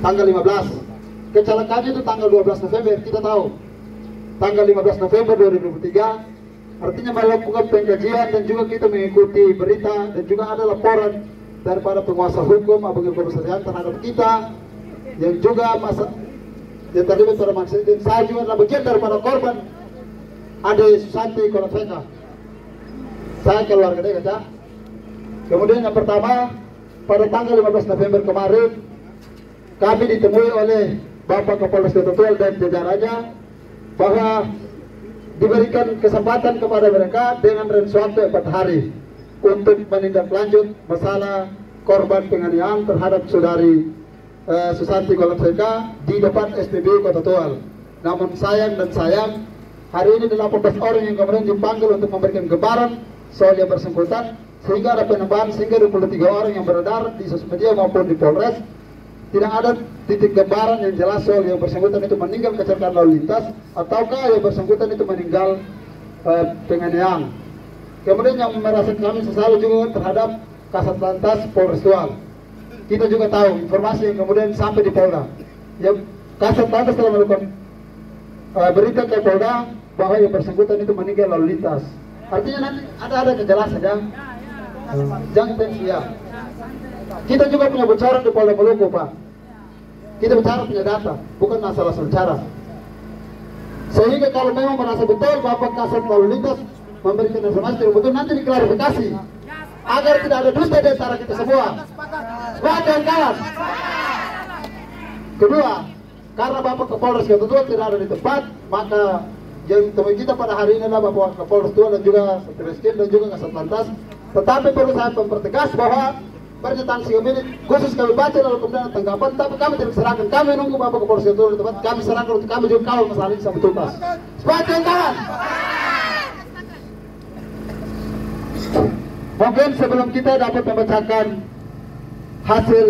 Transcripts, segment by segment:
tanggal 15. Kecelakaannya itu tanggal 12 November, kita tahu. Tanggal 15 November 2023, artinya melakukan pengkajian dan juga kita mengikuti berita dan juga ada laporan daripada penguasa hukum Abang Komisariat terhadap kita yang juga yang terlibat pada maksud dan saya juga adalah bagian daripada korban Ade Susanti Konatfeka. Saya keluarga dia kata. Kemudian yang pertama, pada tanggal 15 November kemarin kami ditemui oleh Bapak Kapolres Kota Tegal dan jajarannya bahwa diberikan kesempatan kepada mereka dengan rentang waktu 4 hari untuk menindaklanjut masalah korban penganiayaan terhadap saudari Susanti Konatfeka di depan SPBU Kota Tegal. Namun sayang hari ini 18 orang yang kemudian dipanggil untuk memberikan gambaran soal yang bersangkutan, sehingga ada penambahan sehingga 23 orang yang beredar di sosial media maupun di Polres. Tidak ada titik gambaran yang jelas soal yang bersangkutan itu meninggal kecelakaan lalu lintas ataukah yang bersangkutan itu meninggal penganiayaan. Kemudian yang merasa kami sesal juga terhadap Kasat Lantas Polres Tegal. Kita juga tahu informasi yang kemudian sampai di Polda. Yang Kasat Lantas telah melakukan berita ke Polda bahwa yang bersangkutan itu meninggal lalu lintas. Artinya nanti ada kejelasan ya. Jangan tensi ya. Kita juga punya bocoran di Polda Maluku, Pak. Kita bicara punya data, bukan masalah secara. Sehingga kalau memang merasa betul Bapak Kasat lalu lintas memberikan informasi yang betul, nanti diklarifikasi agar tidak ada dusta di antara kita semua. Sepakat dan kawan. Kedua, karena Bapak Kapolres Kota Tegal tidak ada di tempat, maka yang temui kita pada hari ini adalah Bapak Kapolres Tegal dan juga Satreskrim dan juga Kasat Lantas. Tetapi perlu saya mempertegas bahwa pernyataan si ini khusus kami baca lalu kemudian tanggapan, tapi kami tidak serahkan. Kami nunggu Bapak Kapolres Kota Tegal di tempat, kami serahkan untuk kami juga kawal masalah ini sampai tuntas. Sepakat dan kawan. Mungkin sebelum kita dapat membacakan hasil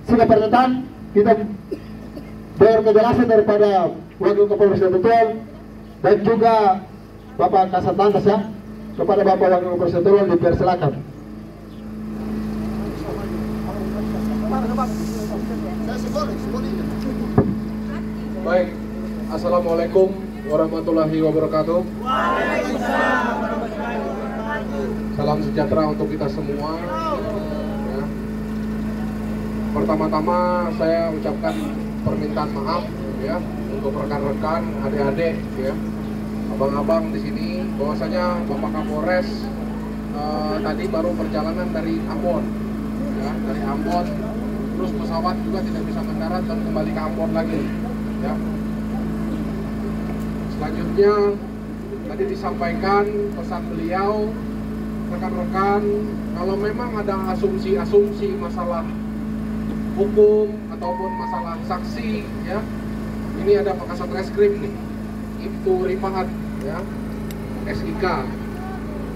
singkat pernyataan, kita dengar kejelasan daripada Wakil Kapolres Kota Tegal dan juga Bapak Kasat Lantas ya, kepada Bapak Wakil Kapolres Kota Tegal dipersilakan. Baik, Assalamualaikum warahmatullahi wabarakatuh. Salam sejahtera untuk kita semua ya. Pertama-tama saya ucapkan permintaan maaf ya untuk rekan-rekan, adik-adik ya, abang-abang di sini, bahwasanya Bapak Kapolres tadi baru perjalanan dari Ambon ya, dari Ambon terus pesawat juga tidak bisa mendarat dan kembali ke Ambon lagi ya. Selanjutnya tadi disampaikan pesan beliau, rekan-rekan, kalau memang ada asumsi-asumsi masalah hukum ataupun masalah saksi ya, ini ada Pak Kasat Reskrim nih, Ibtu Rifahat ya, SIK,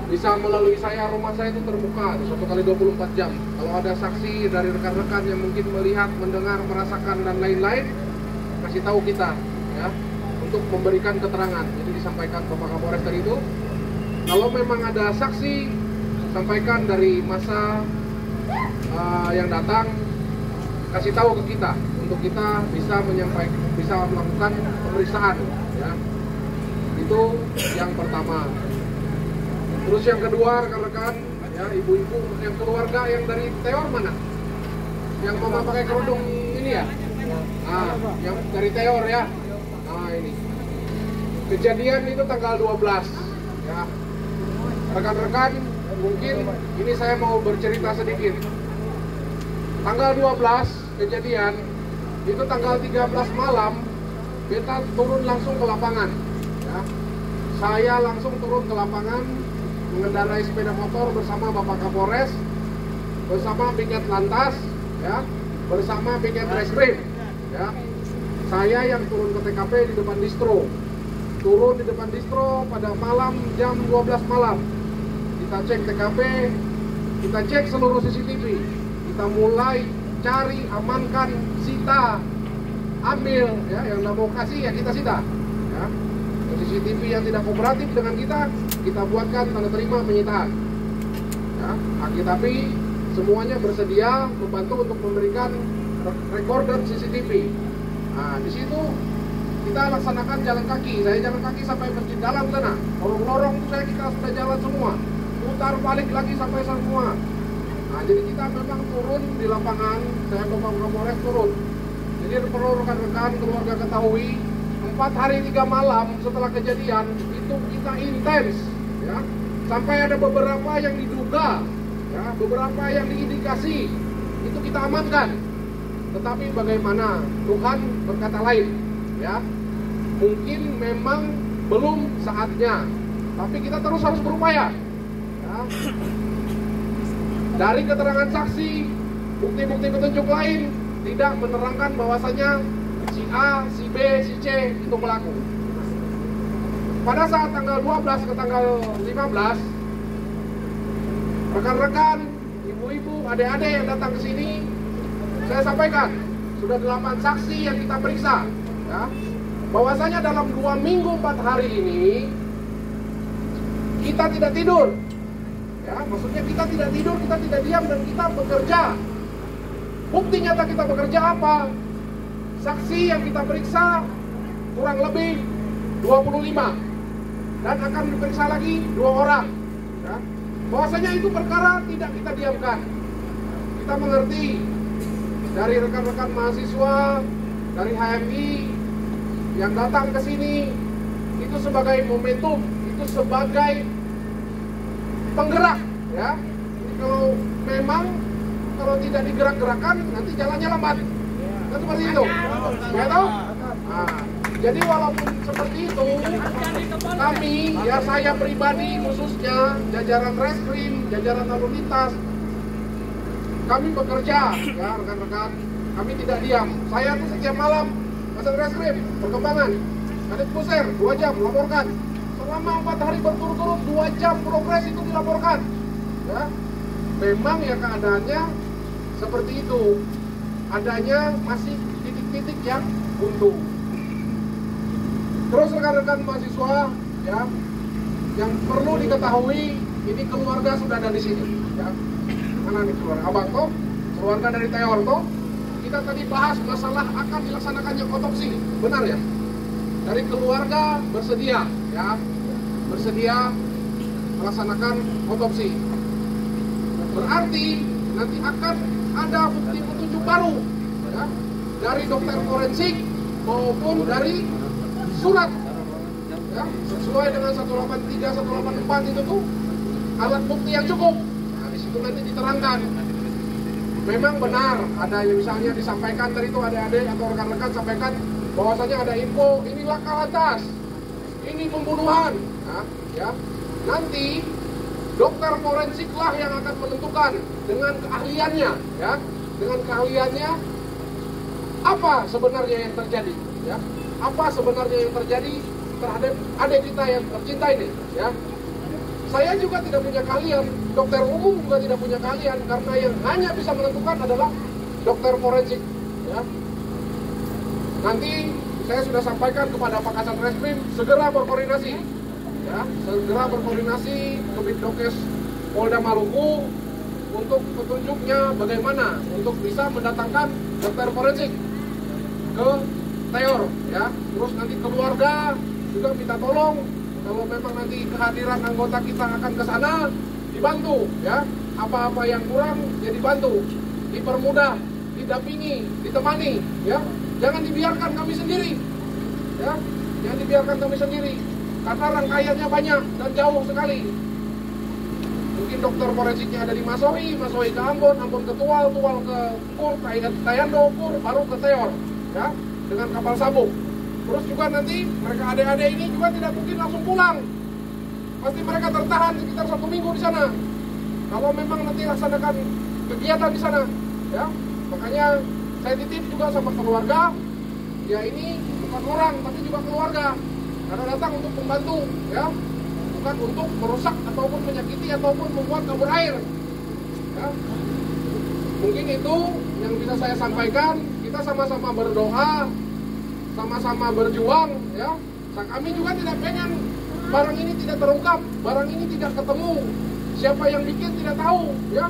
bisa melalui saya, rumah saya itu terbuka 1x24 jam. Kalau ada saksi dari rekan-rekan yang mungkin melihat, mendengar, merasakan dan lain-lain, kasih tahu kita ya, untuk memberikan keterangan. Jadi disampaikan Bapak Kapolres tadi itu, kalau memang ada saksi, sampaikan dari masa yang datang, kasih tahu ke kita untuk kita bisa melakukan pemeriksaan ya. Itu yang pertama. Terus yang kedua, rekan-rekan ya, ibu-ibu yang keluarga yang dari Teor mana? Yang mama pakai kerudung ini ya? Nah, yang dari Teor ya. Nah, ini. Kejadian itu tanggal 12 ya. Rekan-rekan, mungkin ini saya mau bercerita sedikit. Tanggal 12 kejadian itu tanggal 13 malam kita turun langsung ke lapangan ya. Saya langsung turun ke lapangan mengendarai sepeda motor bersama Bapak Kapolres, bersama Piket Lantas ya, bersama Piket Reskrim ya. Saya yang turun ke TKP di depan distro. Turun di depan distro pada malam jam 12 malam. Kita cek TKP, kita cek seluruh CCTV. Kita mulai cari, amankan, sita, ambil ya, yang tidak mau kasih ya kita sita ya. CCTV yang tidak kooperatif dengan kita buatkan tanda terima penyitaan ya. Tapi semuanya bersedia membantu untuk memberikan recorder CCTV. Nah, di situ kita laksanakan jalan kaki. Saya jalan kaki sampai masjid dalam sana. Lorong-lorong itu kita sudah jalan semua. Putar balik lagi sampai semua. Nah, jadi kita memang turun di lapangan. Saya Bapak Kapolres turun. Jadi perlu rekan-rekan keluarga ketahui, 4 hari 3 malam setelah kejadian itu kita intens, ya. Sampai ada beberapa yang diduga, ya, beberapa yang diindikasi itu kita amankan. Tetapi bagaimana Tuhan berkata lain, ya. Mungkin memang belum saatnya, tapi kita terus harus berupaya, ya. Dari keterangan saksi, bukti-bukti petunjuk lain tidak menerangkan bahwasanya si A, si B, si C itu pelaku. Pada saat tanggal 12 ke tanggal 15, rekan-rekan, ibu-ibu, adik-adik yang datang ke sini, saya sampaikan, sudah 8 saksi yang kita periksa, ya, bahwasanya dalam 2 minggu 4 hari ini kita tidak tidur, ya, maksudnya kita tidak tidur, kita tidak diam dan kita bekerja. Bukti nyata kita bekerja apa? Saksi yang kita periksa kurang lebih 25 dan akan diperiksa lagi 2 orang, ya. Bahwasanya itu perkara tidak kita diamkan. Kita mengerti dari rekan-rekan mahasiswa dari HMI yang datang ke sini itu sebagai momentum, itu sebagai penggerak, ya. Jadi kalau tidak digerak-gerakan nanti jalannya lambat. Kan seperti itu. Ya tahu? Nah, jadi walaupun seperti itu, kami, ya saya pribadi khususnya, jajaran reskrim, jajaran lalu lintas, kami bekerja, ya rekan-rekan, kami tidak diam. Saya tuh setiap malam masuk reskrim, perkembangan, Kadit Pusir, 2 jam laporkan. Selama 4 hari berturut-turut 2 jam progres itu dilaporkan, ya. Memang ya keadaannya seperti itu, adanya masih titik-titik yang buntu. Terus rekan-rekan mahasiswa, ya, yang perlu diketahui, ini keluarga sudah ada di sini, ya. Mana nih keluarga? Abang toh, keluarga dari Teor toh. Kita tadi bahas masalah akan dilaksanakannya otopsi, benar ya? Dari keluarga bersedia, ya, bersedia melaksanakan otopsi. Berarti nanti akan ada bukti petunjuk baru, ya, dari dokter forensik maupun dari surat, ya, sesuai dengan 183, 184 itu tuh alat bukti yang cukup. Nah, di situ nanti diterangkan. Memang benar ada yang misalnya disampaikan tadi itu adik-adik atau rekan-rekan sampaikan bahwasanya ada info ini laka lantas, ini pembunuhan, nah, ya. Nanti dokter forensiklah yang akan menentukan dengan keahliannya, ya, dengan keahliannya apa sebenarnya yang terjadi, ya, apa sebenarnya yang terjadi terhadap adik kita yang tercinta ini, ya. Saya juga tidak punya keahlian, dokter umum juga tidak punya keahlian, karena yang hanya bisa menentukan adalah dokter forensik, ya. Nanti saya sudah sampaikan kepada Pak Kasat Reskrim segera berkoordinasi, ya, segera berkoordinasi ke Bitdokes Polda Maluku untuk petunjuknya bagaimana untuk bisa mendatangkan dokter forensik ke Teor, ya. Terus nanti keluarga juga minta tolong kalau memang nanti kehadiran anggota kita akan ke sana dibantu, ya. Apa-apa yang kurang ya dibantu, dipermudah, didampingi, ditemani, ya. Jangan dibiarkan kami sendiri, ya. Jangan dibiarkan kami sendiri karena rangkaiannya banyak dan jauh sekali. Mungkin dokter forensiknya ada di Masohi ke Ambon, Ambon ke Tual ke Kur, Tayando, Kur, baru ke Teor, ya, dengan kapal sabuk. Terus juga nanti mereka adik-adik ini juga tidak mungkin langsung pulang. Pasti mereka tertahan sekitar 1 minggu di sana. Kalau memang nanti laksanakan kegiatan di sana, ya. Makanya saya titip juga sama keluarga. Ya ini bukan orang tapi juga keluarga. Karena datang untuk membantu, ya. Bukan untuk merusak ataupun menyakiti ataupun membuat kabur air. Ya. Mungkin itu yang bisa saya sampaikan. Kita sama-sama berdoa, sama-sama berjuang, ya. Kami juga tidak pengen barang ini tidak terungkap, barang ini tidak ketemu. Siapa yang bikin tidak tahu, ya.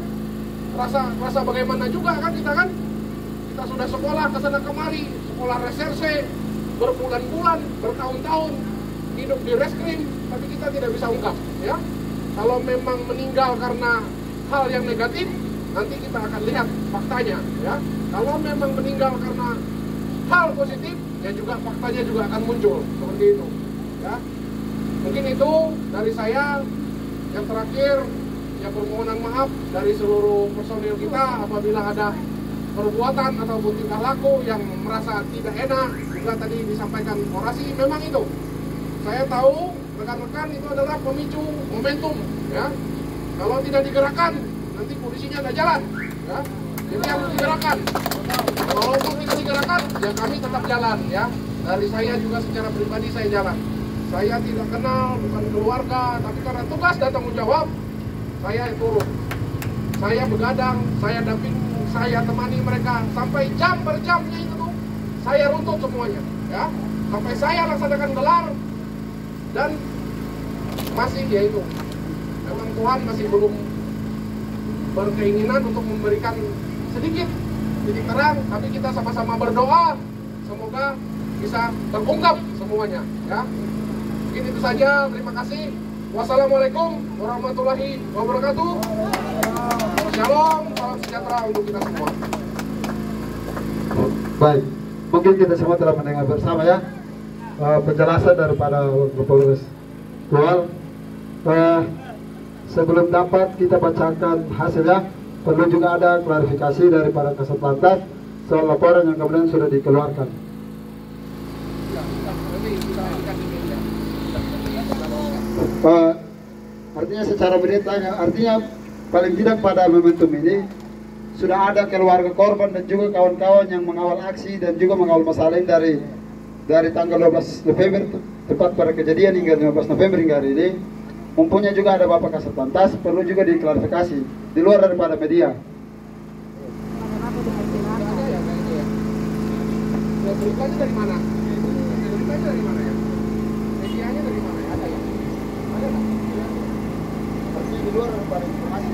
rasa bagaimana juga kan kita sudah sekolah ke sana kemari, sekolah reserse berbulan-bulan, bertahun-tahun hidup di reskrim, tapi kita tidak bisa ungkap, ya. Kalau memang meninggal karena hal yang negatif, nanti kita akan lihat faktanya, ya. Kalau memang meninggal karena hal positif, ya juga faktanya juga akan muncul seperti itu, ya. Mungkin itu dari saya. Yang terakhir, ya permohonan maaf dari seluruh personil kita apabila ada perbuatan ataupun tingkah laku yang merasa tidak enak. Juga tadi disampaikan orasi, memang itu. Saya tahu rekan-rekan itu adalah pemicu momentum, ya. Kalau tidak digerakkan, nanti kondisinya nggak jalan, ya. Jadi harus digerakkan. Kalau tidak digerakkan, ya kami tetap jalan, ya. Dari saya juga secara pribadi saya jalan. Saya tidak kenal, bukan keluarga, tapi karena tugas dan tanggung jawab, saya turun. Saya begadang, saya damping, saya temani mereka sampai jam berjamnya itu tuh, saya runtut semuanya, ya. Sampai saya laksanakan gelar dan masih ya itu. Memang Tuhan masih belum berkeinginan untuk memberikan sedikit titik terang, tapi kita sama-sama berdoa semoga bisa terungkap semuanya, ya. Mungkin itu saja, terima kasih. Wassalamualaikum warahmatullahi wabarakatuh. Shalom, salam sejahtera untuk kita semua. Baik, mungkin kita semua telah mendengar bersama, ya, penjelasan daripada Kapolres Tual. Sebelum dapat kita bacakan hasilnya, perlu juga ada klarifikasi daripada Kasat Lantas soal laporan yang kemudian sudah dikeluarkan. Artinya secara beritanya, artinya paling tidak pada momentum ini sudah ada keluarga korban dan juga kawan-kawan yang mengawal aksi dan juga mengawal masalah ini dari tanggal 12 November tepat pada kejadian hingga 15 November hingga hari ini. Mempunyai juga ada Bapak Kasat Lantas, perlu juga diklarifikasi di luar daripada media. Beritanya dari mana? Beritanya dari mana ya? Medianya dari mana ya? Ada ya? Ada nggak? Artinya di luar daripada informasi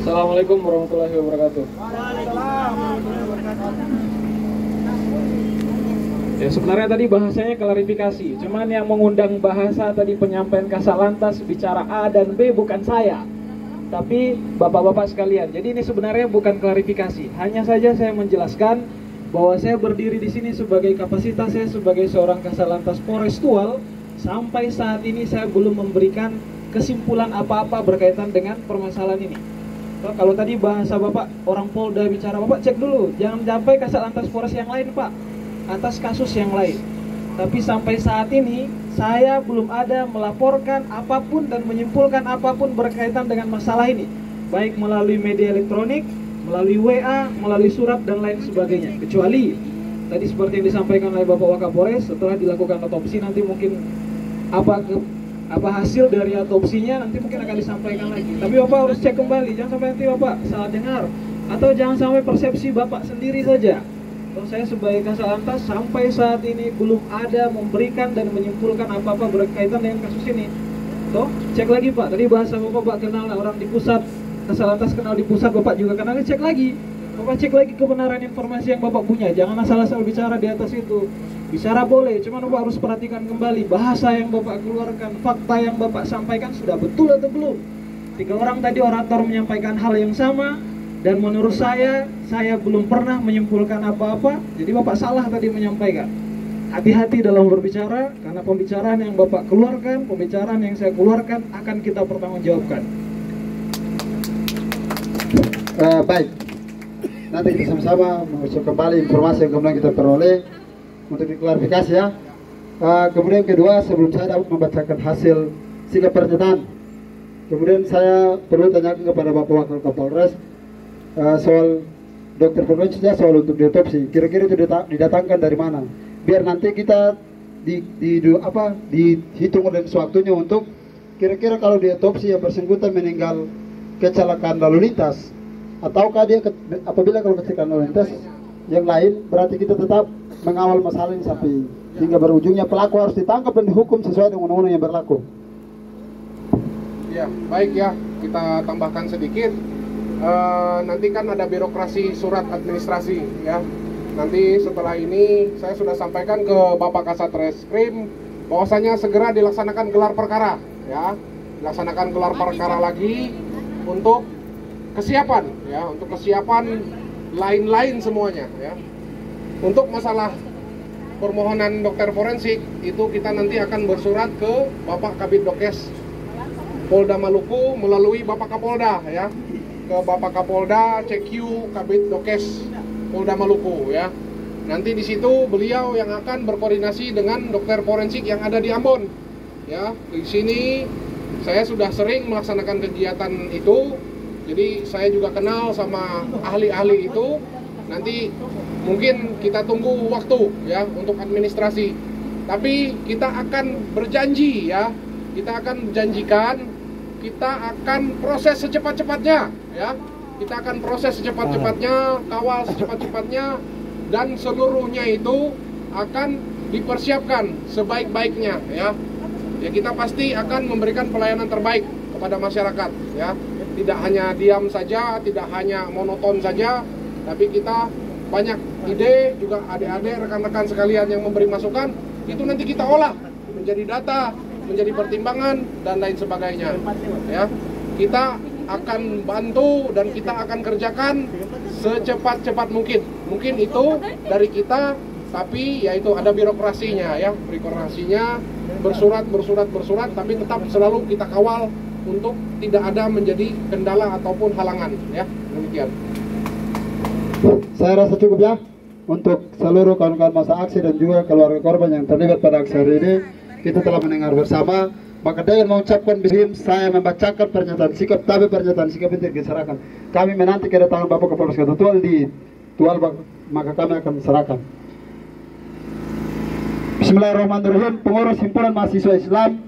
Assalamualaikum warahmatullahi wabarakatuh. Ya, sebenarnya tadi bahasanya klarifikasi, cuman yang mengundang bahasa tadi penyampaian Kasat Lantas bicara A dan B bukan saya, tapi bapak-bapak sekalian. Jadi ini sebenarnya bukan klarifikasi, hanya saja saya menjelaskan bahwa saya berdiri di sini sebagai kapasitas saya sebagai seorang Kasat Lantas Polres Tual. Sampai saat ini saya belum memberikan kesimpulan apa-apa berkaitan dengan permasalahan ini. Kalau tadi bahasa Bapak orang Polda bicara, Bapak cek dulu, jangan sampai Kasat Lantas Polres yang lain, Pak, atas kasus yang lain. Tapi sampai saat ini saya belum ada melaporkan apapun dan menyimpulkan apapun berkaitan dengan masalah ini, baik melalui media elektronik, melalui WA, melalui surat dan lain sebagainya. Kecuali tadi seperti yang disampaikan oleh Bapak Wakapolres, setelah dilakukan otopsi nanti mungkin apa hasil dari otopsinya nanti mungkin akan disampaikan lagi. Tapi Bapak harus cek kembali, jangan sampai nanti Bapak salah dengar, atau jangan sampai persepsi Bapak sendiri saja. Kalau saya sebagai Kasat Lantas sampai saat ini belum ada memberikan dan menyimpulkan apa-apa berkaitan dengan kasus ini. Toh, cek lagi Pak, tadi bahasa Bapak kenal orang di pusat, Kasat Lantas kenal di pusat, Bapak juga kenal, cek lagi. Bapak cek lagi kebenaran informasi yang Bapak punya, jangan asal-asal bicara di atas itu. Bicara boleh, cuma Bapak harus perhatikan kembali bahasa yang Bapak keluarkan, fakta yang Bapak sampaikan sudah betul atau belum. 3 orang tadi orator menyampaikan hal yang sama, dan menurut saya belum pernah menyimpulkan apa-apa. Jadi Bapak salah tadi menyampaikan. Hati-hati dalam berbicara, karena pembicaraan yang Bapak keluarkan, pembicaraan yang saya keluarkan akan kita pertanggungjawabkan. Baik, nanti kita sama-sama mengusut kembali informasi yang kemudian kita peroleh untuk diklarifikasi, ya. Kemudian kedua, sebelum saya dapat membacakan hasil sikap pernyataan, kemudian saya perlu tanyakan kepada Bapak Wakil Kapolres soal dokter forensik, soal untuk diotopsi. Kira-kira itu didatangkan dari mana? Biar nanti kita dihitung oleh sewaktunya untuk kira-kira kalau diotopsi yang bersangkutan meninggal kecelakaan lalu lintas, ataukah dia apabila kalau kecelakaan lalu lintas yang lain, berarti kita tetap mengawal masalah ini sampai Sehingga berujungnya pelaku harus ditangkap dan dihukum sesuai dengan undang-undang yang berlaku. Ya, baik ya, kita tambahkan sedikit. Nanti kan ada birokrasi surat administrasi ya. Nanti setelah ini saya sudah sampaikan ke Bapak Kasat Reskrim bahwasanya segera dilaksanakan gelar perkara ya. Dilaksanakan gelar perkara lagi untuk kesiapan ya, untuk kesiapan lain-lain semuanya ya. Untuk masalah permohonan dokter forensik itu kita nanti akan bersurat ke Bapak Kabid Dokes Polda Maluku melalui Bapak Kapolda ya, ke Bapak Kapolda CQ Kabid Dokes Polda Maluku ya. Nanti di situ beliau yang akan berkoordinasi dengan dokter forensik yang ada di Ambon ya. Di sini saya sudah sering melaksanakan kegiatan itu, jadi saya juga kenal sama ahli-ahli itu. Nanti mungkin kita tunggu waktu ya untuk administrasi. Tapi kita akan berjanji ya, kita akan janjikan kita akan proses secepat-cepatnya ya. Kita akan proses secepat-cepatnya, kawal secepat-cepatnya, dan seluruhnya itu akan dipersiapkan sebaik-baiknya ya. Ya kita pasti akan memberikan pelayanan terbaik kepada masyarakat ya. Tidak hanya diam saja, tidak hanya monoton saja, tapi kita banyak ide, juga adik-adik, rekan-rekan sekalian yang memberi masukan, itu nanti kita olah menjadi data, menjadi pertimbangan, dan lain sebagainya ya. Kita akan bantu dan kita akan kerjakan secepat-cepat mungkin. Mungkin itu dari kita, tapi yaitu ada birokrasinya ya, birokrasinya bersurat, tapi tetap selalu kita kawal untuk tidak ada menjadi kendala ataupun halangan ya. Demikian. Saya rasa cukup ya untuk seluruh kawan-kawan masa aksi dan juga keluarga korban yang terlibat pada aksi hari ini. Kita telah mendengar bersama. Maka dengan mengucapkan bismillah, saya membacakan pernyataan sikap, tapi pernyataan sikap itu diserahkan. Kami menanti kedatangan Bapak Kapolres Kota Tual di Tual, maka kami akan serahkan. Bismillahirrahmanirrahim. Pengurus Himpunan Mahasiswa Islam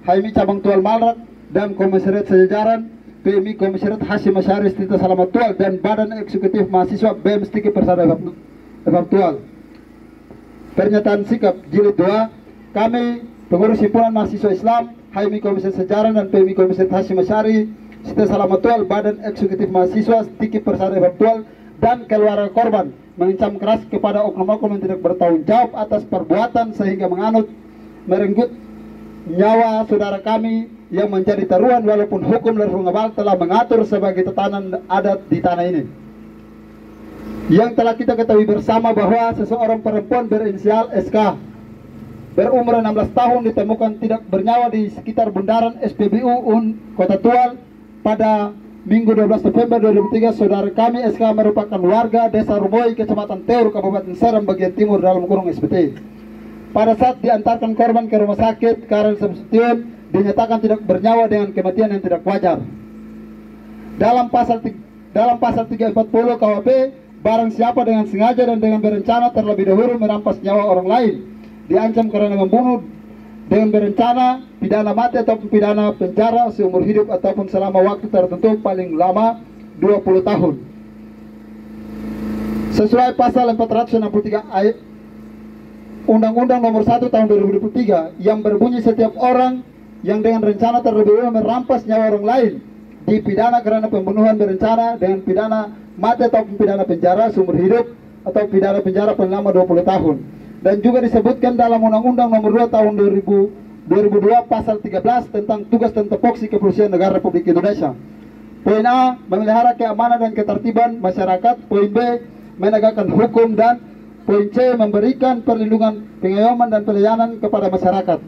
HMI Cabang Tual Malrak dan Komisariat Sejajaran PMI Komisariat Hasyim Asy'ari Tita Salamat Tual dan Badan Eksekutif Mahasiswa BEM Stiki Persada Evap Tual. Pernyataan sikap jilid 2. Kami pengurus Himpunan Mahasiswa Islam HMI Komisariat Sejajaran dan PMI Komisariat Hasyim Asy'ari Tita Salamat Tual, Badan Eksekutif Mahasiswa Stiki Persada Evap Tual dan keluarga korban mengancam keras kepada oknum-oknum yang tidak bertanggung jawab atas perbuatan sehingga merenggut nyawa saudara kami yang menjadi taruhan, walaupun hukum Lerung Ngabal telah mengatur sebagai tatanan adat di tanah ini. Yang telah kita ketahui bersama bahwa seseorang perempuan berinisial SK berumur 16 tahun ditemukan tidak bernyawa di sekitar bundaran SPBU Kota Tual pada Minggu 12 November 2003. Saudara kami SK merupakan warga Desa Rumoi, Kecamatan Teur, Kabupaten Seram, bagian timur dalam kurung SPT. Pada saat diantarkan korban ke rumah sakit Karen Samsution, dinyatakan tidak bernyawa dengan kematian yang tidak wajar. Dalam pasal 340 KUHP, barang siapa dengan sengaja dan dengan berencana terlebih dahulu merampas nyawa orang lain, diancam karena membunuh dengan berencana, pidana mati ataupun pidana penjara seumur hidup ataupun selama waktu tertentu paling lama 20 tahun. Sesuai pasal 463 ayat Undang-Undang Nomor 1 Tahun 2023 yang berbunyi setiap orang yang dengan rencana terlebih dahulu merampas nyawa orang lain dipidana karena pembunuhan berencana dengan pidana mati ataupun pidana penjara seumur hidup atau pidana penjara paling lama 20 tahun. Dan juga disebutkan dalam Undang-Undang Nomor 2 Tahun 2002 Pasal 13 tentang tugas dan tupoksi Kepolisian Negara Republik Indonesia. Poin A, memelihara keamanan dan ketertiban masyarakat. Poin B, menegakkan hukum. Dan poin C, memberikan perlindungan, pengayoman dan pelayanan kepada masyarakat.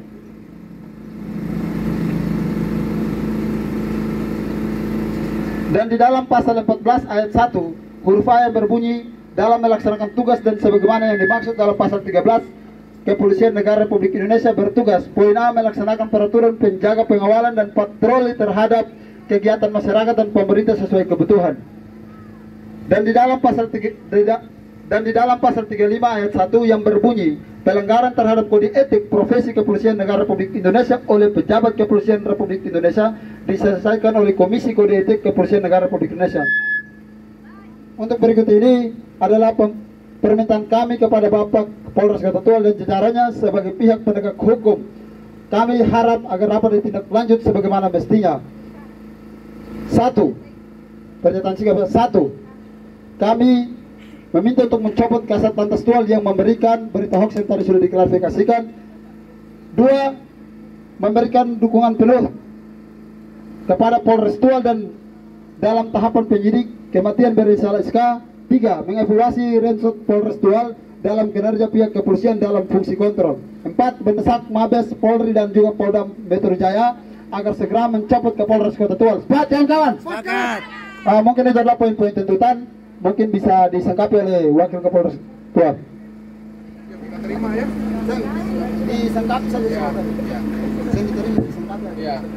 Dan di dalam pasal 14 ayat 1 huruf A yang berbunyi dalam melaksanakan tugas dan sebagaimana yang dimaksud dalam pasal 13, Kepolisian Negara Republik Indonesia bertugas. Poin A, melaksanakan peraturan penjaga pengawalan dan patroli terhadap kegiatan masyarakat dan pemerintah sesuai kebutuhan. Dan di dalam pasal 35 ayat 1 yang berbunyi pelanggaran terhadap kode etik profesi Kepolisian Negara Republik Indonesia oleh pejabat Kepolisian Republik Indonesia diselesaikan oleh Komisi Kode Etik Kepolisian Negara Republik Indonesia. Untuk berikut ini adalah permintaan kami kepada Bapak Polres Kota Tual dan jajarannya sebagai pihak penegak hukum, kami harap agar dapat ditindaklanjut sebagaimana mestinya. 1. Pernyataan sikap 1. Kami meminta untuk mencopot Kasat Lantas Tual yang memberikan berita hoax yang tadi sudah diklarifikasikan. 2. Memberikan dukungan penuh kepada Polres Tual dan dalam tahapan penyidik kematian berinisial SK. 3. Mengevaluasi Rensot Polres Tual dalam kinerja pihak kepolisian dalam fungsi kontrol. 4. Mendesak Mabes Polri dan juga Polda Metro Jaya agar segera mencopot Kapolres Kota Tual. Sepakat kawan-kawan? Sepakat. Mungkin itu adalah poin-poin tuntutan, mungkin bisa disangkapi oleh Wakil Kapolres Tual. Kita terima ya. Disangkapi saja. Ya, ya. Saya diterima disangkapi.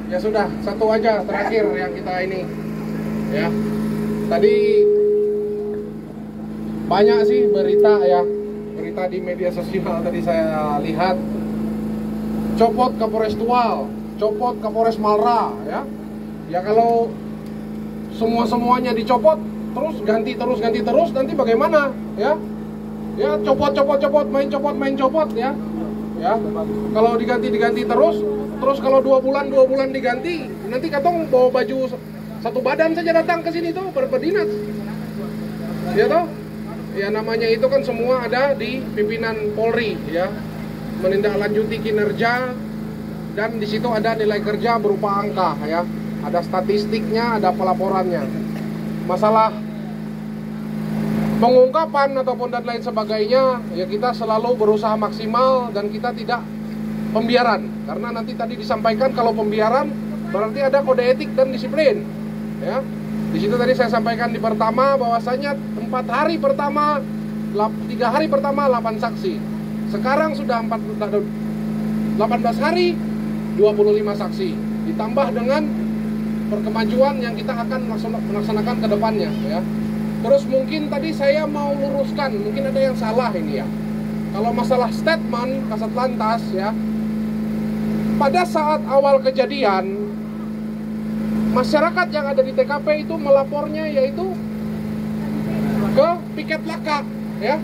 Ya sudah, satu aja terakhir yang kita ini. Ya. Tadi banyak sih berita ya, berita di media sosial tadi saya lihat, copot Kapolres Tual, copot Kapolres Malra, ya. Ya kalau semuanya dicopot, terus ganti terus, nanti bagaimana, ya? Ya copot, main copot, ya. Ya. Kalau diganti terus kalau 2 bulan diganti, nanti katong bawa baju satu badan saja datang ke sini tuh berdinas. Ya toh? Ya namanya itu kan semua ada di pimpinan Polri ya, menindaklanjuti kinerja dan di situ ada nilai kerja berupa angka ya, ada statistiknya, ada pelaporannya. Masalah pengungkapan ataupun dan lain sebagainya ya kita selalu berusaha maksimal dan kita tidak pembiaran, karena nanti tadi disampaikan kalau pembiaran berarti ada kode etik dan disiplin ya. Di situ tadi saya sampaikan di pertama bahwasanya 3 hari pertama 8 saksi. Sekarang sudah 18 hari 25 saksi. Ditambah dengan perkemajuan yang kita akan melaksanakan ke depannya ya. Terus mungkin tadi saya mau luruskan, mungkin ada yang salah ini ya. Kalau masalah statement Kasat Lantas ya, pada saat awal kejadian masyarakat yang ada di TKP itu melapornya yaitu ke piket laka ya,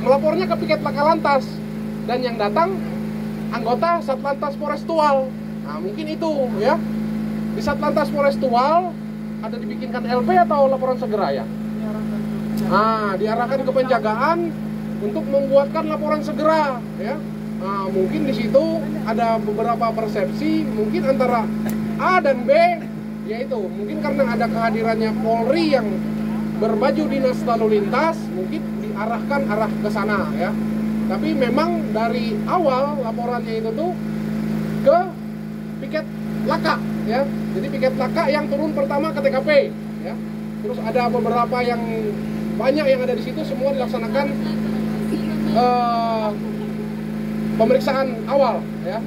melapornya ke piket laka lantas dan yang datang anggota Satlantas Polres Tual. Nah mungkin itu ya, di Satlantas Polres Tual ada dibikinkan LP atau laporan segera ya. Nah diarahkan ke penjagaan untuk membuatkan laporan segera ya. Nah mungkin di situ ada beberapa persepsi mungkin antara A dan B, yaitu mungkin karena ada kehadirannya Polri yang berbaju dinas lalu lintas, mungkin diarahkan arah ke sana ya. Tapi memang dari awal laporannya itu tuh ke piket laka ya. Jadi piket laka yang turun pertama ke TKP ya. Terus ada beberapa yang banyak yang ada di situ, semua dilaksanakan pemeriksaan awal ya.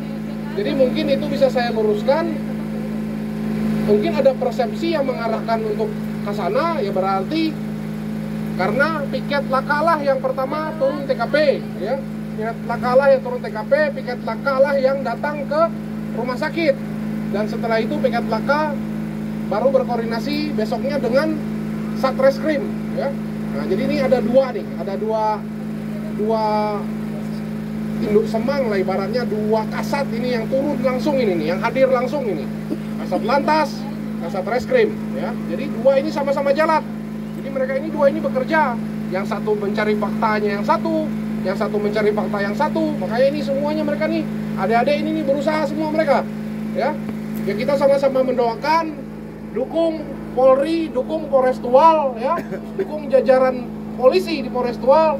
Jadi mungkin itu bisa saya luruskan. Mungkin ada persepsi yang mengarahkan untuk ke sana, ya berarti karena piket lakalah yang pertama turun TKP ya. Piket lakalah yang turun TKP, piket lakalah yang datang ke rumah sakit. Dan setelah itu piket laka baru berkoordinasi besoknya dengan Satreskrim ya. Nah, jadi ini ada dua nih, ada dua induk semang lah ibaratnya, 2 kasat ini yang turun langsung ini nih, yang hadir langsung ini. Kasat Lantas, Kasat Reskrim ya. Jadi 2 ini sama-sama jalan. Jadi mereka ini 2 ini bekerja. Yang satu mencari faktanya yang satu mencari fakta yang satu. Makanya ini semuanya mereka nih, adik-adik ini nih berusaha semua mereka. Ya. Ya kita sama-sama mendoakan, dukung Polri, dukung Polres Tual ya, dukung jajaran polisi di Polres Tual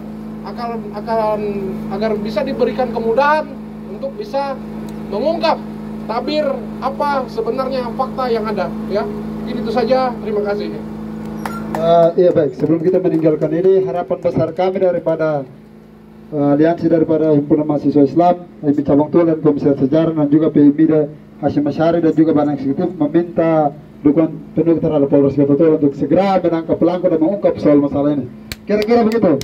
agar bisa diberikan kemudahan untuk bisa mengungkap tabir apa sebenarnya fakta yang ada ya. Mungkin itu saja, terima kasih. Iya baik, sebelum kita meninggalkan ini, harapan besar kami daripada aliansi daripada Himpunan Mahasiswa Islam, HMI Cabang Tual dan Komisi Sejarah dan juga PMI Hashim Asyari dan juga Badan Eksekutif meminta dukungan penuh terhadap Polres Kota Tual untuk segera menangkap pelaku dan mengungkap soal masalah ini. Kira-kira begitu.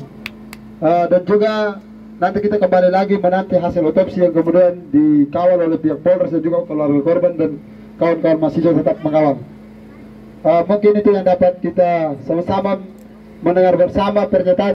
Dan juga nanti kita kembali lagi menanti hasil otopsi yang kemudian dikawal oleh pihak Polres dan juga keluarga korban dan kawan-kawan mahasiswa tetap mengawal. Mungkin itu yang dapat kita sama-sama mendengar bersama pernyataan